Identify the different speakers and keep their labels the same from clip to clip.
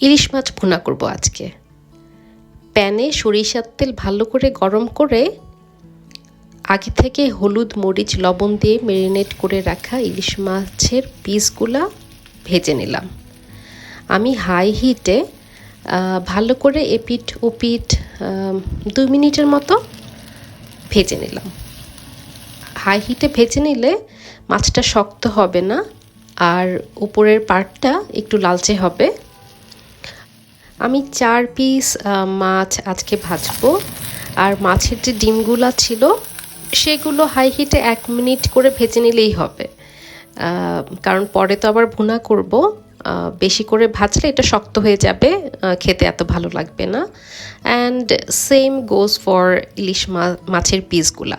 Speaker 1: ইলিশ মাছ ভুনা করব আজকে। প্যানে সরিষার তেল ভালো করে গরম করে আগে থেকে হলুদ মরিচ লবণ দিয়ে ম্যারিনেট করে রাখা ইলিশ মাছের পিসগুলা ভেজে নিলাম। আমি হাই হিটে ভালো করে এপিঠ ওপিঠ 2 মিনিটের মতো ভেজে নিলাম। হাই হিটে ভেজে নিলে মাছটা শক্ত হবে না আর উপরের পার্টটা একটু লালচে হবে। আমি 4 পিস মাছ আজকে ভাজবো। আর মাছের যে ডিমগুলো ছিল সেগুলো হাই হিটে 1 মিনিট করে ভেজে নিলেই হবে, কারণ পরে তো আবার ভুনা করব। বেশি করে ভাজলে এটা শক্ত হয়ে যাবে, খেতে এত ভালো লাগবে না। অ্যান্ড সেম গোজ ফর ইলিশ মাছের পিসগুলা।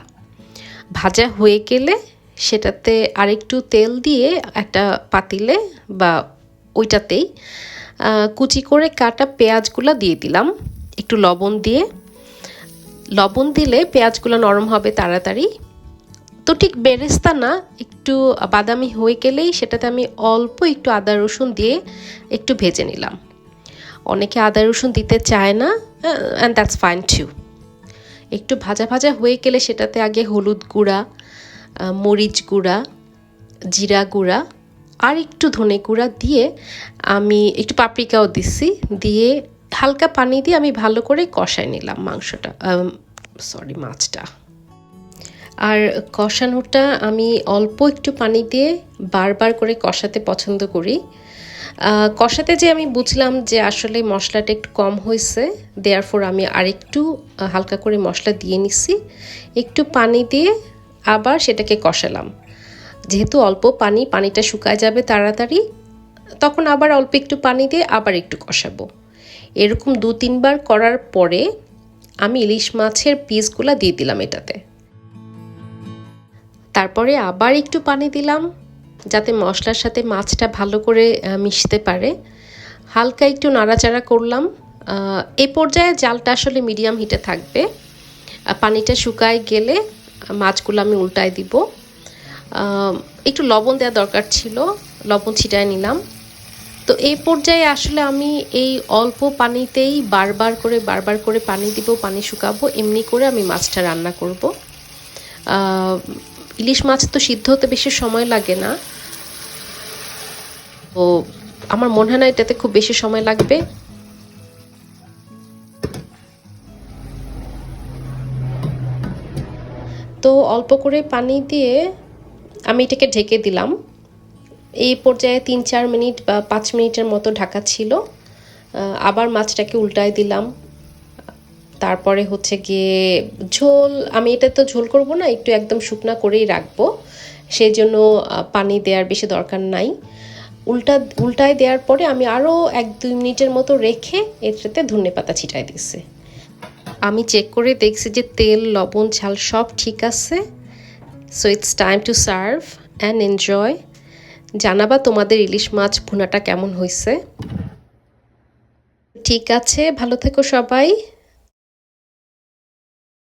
Speaker 1: ভাজা হয়ে গেলে সেটাতে আরেকটু তেল দিয়ে একটা পাতিলে বা ওইটাতেই কুচি করে কাটা পেঁয়াজগুলো দিয়ে দিলাম একটু লবণ দিয়ে। লবণ দিলে পেঁয়াজগুলো নরম হবে তাড়াতাড়ি। তো ঠিক বেরেস্তা না, একটু বাদামি হয়ে গেলেই সেটাতে আমি অল্প একটু আদা রসুন দিয়ে একটু ভেজে নিলাম। অনেকে আদা রসুন দিতে চায় না, অ্যান্ড দ্যাটস ফাইন টু। একটু ভাজা ভাজা হয়ে গেলে সেটাতে আগে হলুদ গুঁড়া, মরিচ গুঁড়া, জিরা গুঁড়া আর একটু ধনে গুঁড়া দিয়ে আমি একটু পাপরিকাও দিছি, দিয়ে হালকা পানি দিয়ে আমি ভালো করে কষাই নিলাম মাছটা। আর কষানোটা আমি অল্প একটু পানি দিয়ে বারবার করে কষাতে পছন্দ করি। কষাতে যে আমি বুঝলাম যে আসলে মশলাটা একটু কম হয়েছে, দেয়ারফর আমি আরেকটু হালকা করে মশলা দিয়ে নিছি। একটু পানি দিয়ে আবার সেটাকে কষালাম। যেহেতু অল্প পানিটা শুকায় যাবে তাড়াতাড়ি, তখন আবার অল্প একটু পানি দিয়ে আবার একটু কষাবো। এরকম 2-3 বার করার পরে আমি ইলিশ মাছের পিসগুলো দিয়ে দিলাম এটাতে। তারপরে আবার একটু পানি দিলাম যাতে মশলার সাথে মাছটা ভালো করে মিশতে পারে। হালকা একটু নাড়াচাড়া করলাম। এই পর্যায়ে জালটা আসলে মিডিয়াম হিটে থাকবে। পানিটা শুকায় গেলে মাছগুলো আমি উল্টায় দিব। একটু লবণ দেওয়া দরকার ছিল, লবণ ছিটায় নিলাম। তো এই পর্যায়ে আসলে আমি এই অল্প পানিতেই বারবার করে পানি দিব, পানি শুকাবো, এমনি করে আমি মাছটা রান্না করব। ইলিশ মাছ তো সিদ্ধ হতে বেশি সময় লাগে না, তো আমার মনে হয় না এটাতে খুব বেশি সময় লাগবে। তো অল্প করে পানি দিয়ে আমি এটাকে ঢেকে দিলাম। এই পর্যায়ে 3-4 মিনিট বা 5 মিনিটের মতো ঢাকা ছিল। আবার মাছটাকে উল্টায় দিলাম। তারপরে হচ্ছে গিয়ে ঝোল, আমি এটা তো ঝোল করব না, একটু একদম শুকনা করেই রাখবো, সেই জন্য পানি দেওয়ার বেশি দরকার নাই। উল্টায় দেওয়ার পরে আমি আরও 1-2 মিনিটের মতো রেখে এটাতে ধনেপাতা ছিটাই দিয়েছি। আমি চেক করে দেখছি যে তেল লবণ ঝাল সব ঠিক আছে। So it's time to serve and enjoy. জানাবা তোমাদের ইলিশ মাছ ভুনাটা কেমন হয়েছে। ঠিক আছে, ভালো থেকো সবাই।